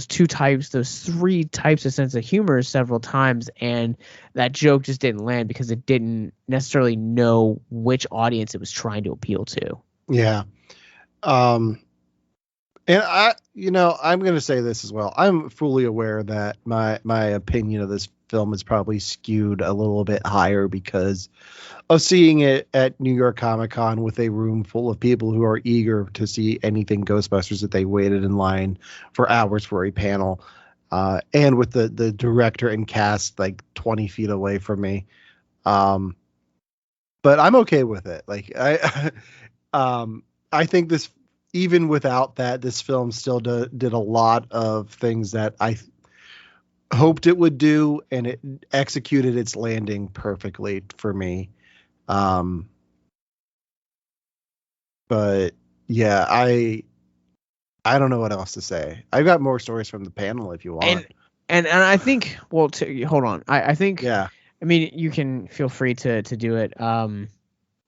two types, those three types of sense of humor several times, and that joke just didn't land because it didn't necessarily know which audience it was trying to appeal to. Yeah. And I'm going to say this as well. I'm fully aware that my opinion of this film is probably skewed a little bit higher because of seeing it at New York Comic Con with a room full of people who are eager to see anything Ghostbusters, that they waited in line for hours for a panel, and with the director and cast like 20 feet away from me. But I'm okay with it. Like, I think this, even without that, this film still did a lot of things that I hoped it would do, and it executed its landing perfectly for me. But yeah, I don't know what else to say. I've got more stories from the panel if you want. And I think, well, hold on. I think, yeah. I mean, you can feel free to do it.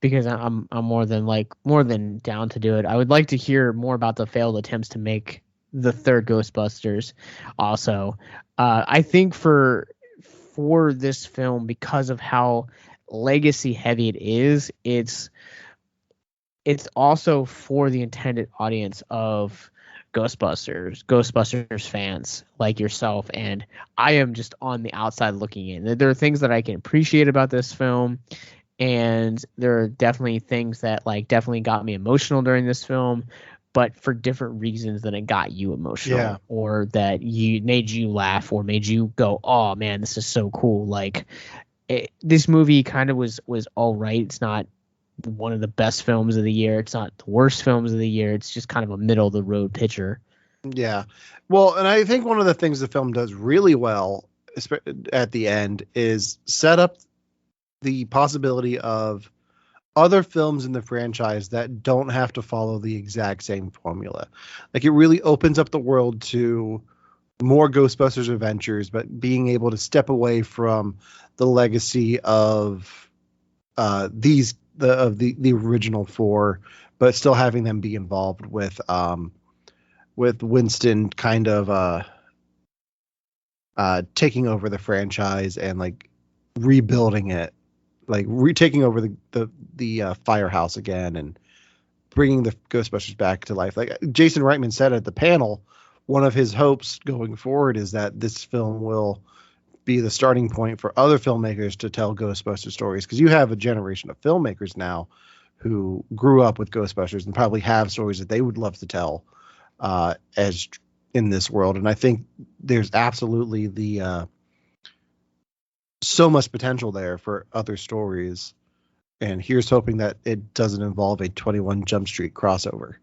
Because I'm more than down to do it. I would like to hear more about the failed attempts to make the third Ghostbusters. Also, I think for this film, because of how legacy heavy it is, it's also for the intended audience of Ghostbusters fans like yourself, and I am just on the outside looking in. There are things that I can appreciate about this film, and there are definitely things that definitely got me emotional during this film, but for different reasons than it got you emotional, or that made you laugh, or made you go, "Oh man, this is so cool!" This movie kind of was all right. It's not one of the best films of the year. It's not the worst films of the year. It's just kind of a middle of the road picture. Yeah. Well, and I think one of the things the film does really well at the end is set up the possibility of other films in the franchise that don't have to follow the exact same formula. Like, it really opens up the world to more Ghostbusters adventures, but being able to step away from the legacy of the original four, but still having them be involved with Winston kind of taking over the franchise and like rebuilding it, like taking over the firehouse again and bringing the Ghostbusters back to life. Like Jason Reitman said at the panel, one of his hopes going forward is that this film will be the starting point for other filmmakers to tell Ghostbuster stories, because you have a generation of filmmakers now who grew up with Ghostbusters and probably have stories that they would love to tell as in this world. And I think there's absolutely the so much potential there for other stories. And here's hoping that it doesn't involve a 21 Jump Street crossover.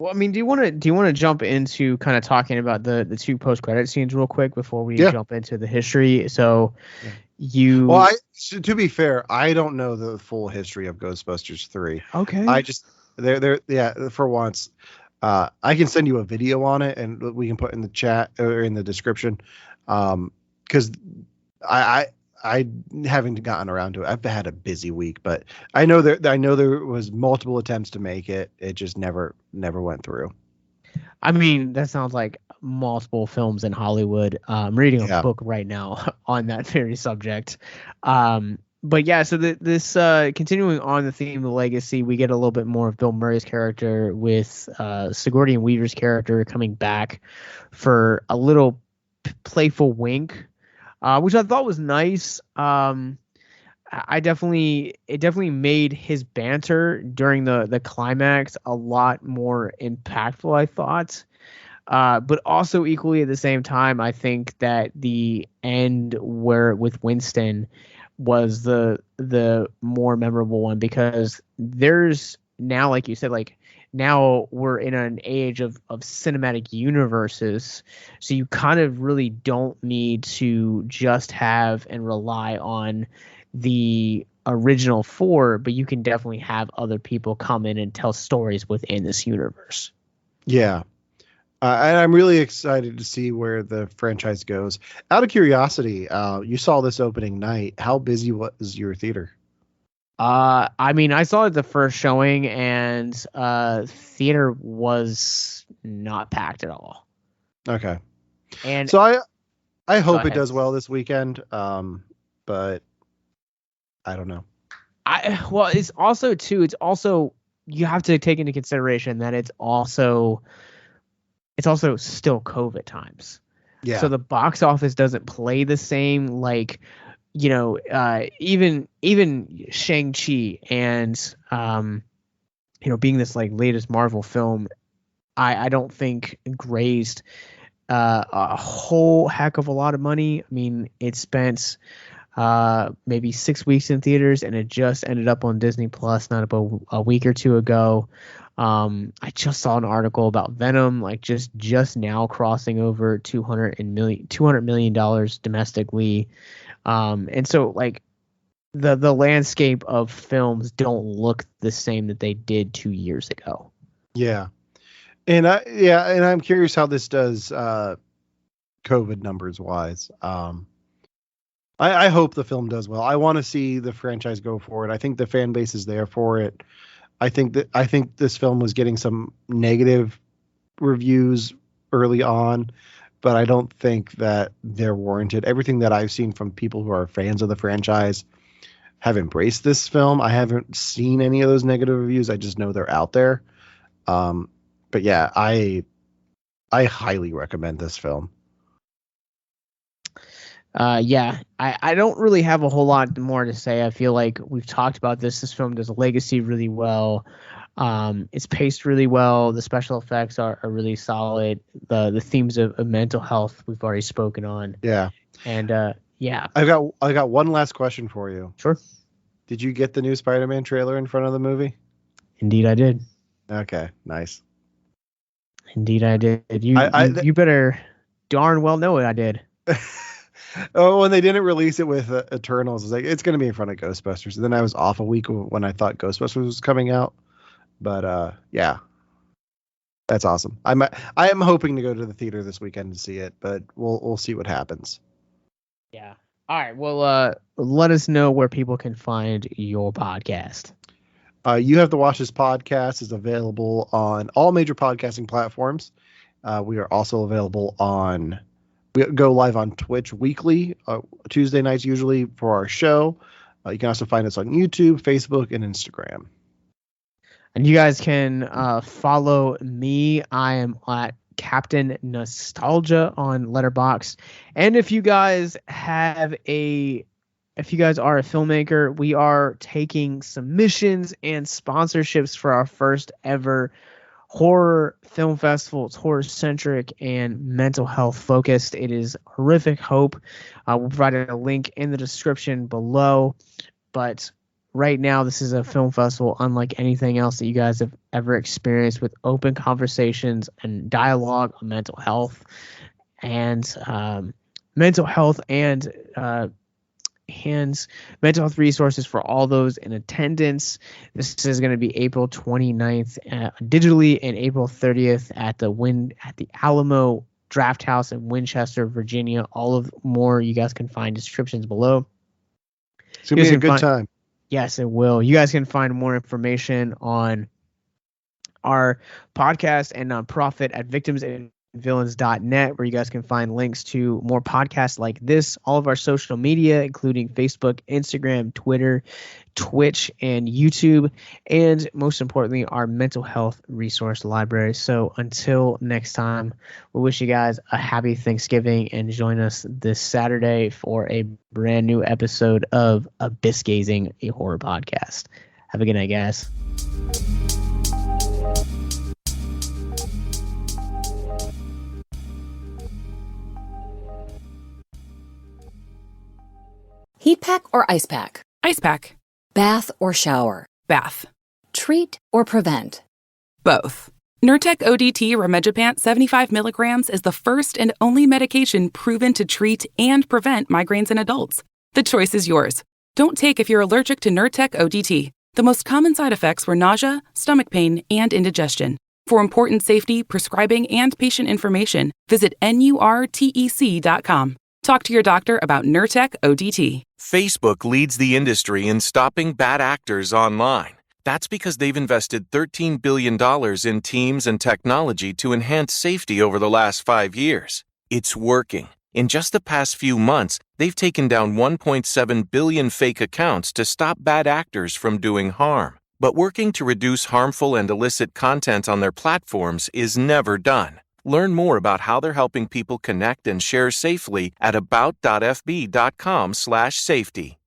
Well, I mean, do you want to jump into kind of talking about the two post-credit scenes real quick before we jump into the history? So to be fair, I don't know the full history of Ghostbusters 3. Okay. I just for once, I can send you a video on it and we can put in the chat or in the description. Because I haven't gotten around to it. I've had a busy week, but I know there was multiple attempts to make it. It just never went through. I mean, that sounds like multiple films in Hollywood. I'm reading a book right now on that very subject. But yeah, so this continuing on the theme of legacy, we get a little bit more of Bill Murray's character with Sigourney Weaver's character coming back for a little playful wink. Which I thought was nice. It definitely made his banter during the climax a lot more impactful, I thought. But also equally at the same time, I think that the end where with Winston was the more memorable one, because there's now, like you said, like now we're in an age of cinematic universes, so you kind of really don't need to just have and rely on the original four, but you can definitely have other people come in and tell stories within this universe. Yeah. And I'm really excited to see where the franchise goes. Out of curiosity, you saw this opening night. How busy was your theater? I mean, I saw it the first showing, and theater was not packed at all. Okay. And so I hope it does well this weekend. But I don't know. It's also you have to take into consideration that it's also still COVID times. Yeah. So the box office doesn't play the same, like, you know, even Shang-Chi and, you know, being this like latest Marvel film, I don't think grazed a whole heck of a lot of money. I mean, it spent maybe 6 weeks in theaters, and it just ended up on Disney Plus not about a week or two ago. I just saw an article about Venom, like just now crossing over $200 million domestically. And so like the landscape of films don't look the same that they did 2 years ago. Yeah. And I'm curious how this does COVID numbers wise. I hope the film does well. I want to see the franchise go forward. I think the fan base is there for it. I think this film was getting some negative reviews early on, but I don't think that they're warranted. Everything that I've seen from people who are fans of the franchise have embraced this film. I haven't seen any of those negative reviews. I just know they're out there. But yeah, I highly recommend this film. I don't really have a whole lot more to say. I feel like we've talked about this. This film does a legacy really well. It's paced really well. The special effects are really solid. The themes of mental health we've already spoken on. Yeah. And yeah. I got one last question for you. Sure. Did you get the new Spider-Man trailer in front of the movie? Indeed I did. Okay, nice. Indeed I did. You better darn well know it, I did. Oh, when they didn't release it with Eternals, I was like, it's going to be in front of Ghostbusters. And then I was off a week when I thought Ghostbusters was coming out. But yeah, that's awesome. I am hoping to go to the theater this weekend to see it, but we'll see what happens. Yeah. All right. Well, let us know where people can find your podcast. You Have to Watch This podcast is available on all major podcasting platforms. We are also available on. We go live on Twitch weekly, Tuesday nights usually for our show. You can also find us on YouTube, Facebook, and Instagram. And you guys can follow me. I am at Captain Nostalgia on Letterboxd. And if you guys are a filmmaker, we are taking submissions and sponsorships for our first ever horror film festival. It's horror centric and mental health focused. It is Horrific Hope. We'll provide a link in the description below. But right now, this is a film festival unlike anything else that you guys have ever experienced, with open conversations and dialogue on mental health and mental health resources for all those in attendance. This is going to be April 29th digitally and April 30th at the Alamo Draft House in Winchester, Virginia. All of more you guys can find descriptions below. It's going to be a good time. Yes, it will. You guys can find more information on our podcast and nonprofit at victimsandvillains.net, where you guys can find links to more podcasts like this, all of our social media, including Facebook, Instagram, Twitter, Twitch, and YouTube, and most importantly, our mental health resource library. So until next time, we wish you guys a happy Thanksgiving, and join us this Saturday for a brand new episode of Abyss Gazing, a horror podcast. Have a good night, guys. Heat pack or ice pack? Ice pack. Bath or shower? Bath. Treat or prevent? Both. Nurtec ODT Rimegepant 75 milligrams is the first and only medication proven to treat and prevent migraines in adults. The choice is yours. Don't take if you're allergic to Nurtec ODT. The most common side effects were nausea, stomach pain, and indigestion. For important safety, prescribing, and patient information, visit NURTEC.com. Talk to your doctor about Nurtec ODT. Facebook leads the industry in stopping bad actors online. That's because they've invested $13 billion in teams and technology to enhance safety over the last 5 years. It's working. In just the past few months, they've taken down 1.7 billion fake accounts to stop bad actors from doing harm. But working to reduce harmful and illicit content on their platforms is never done. Learn more about how they're helping people connect and share safely at about.fb.com/safety.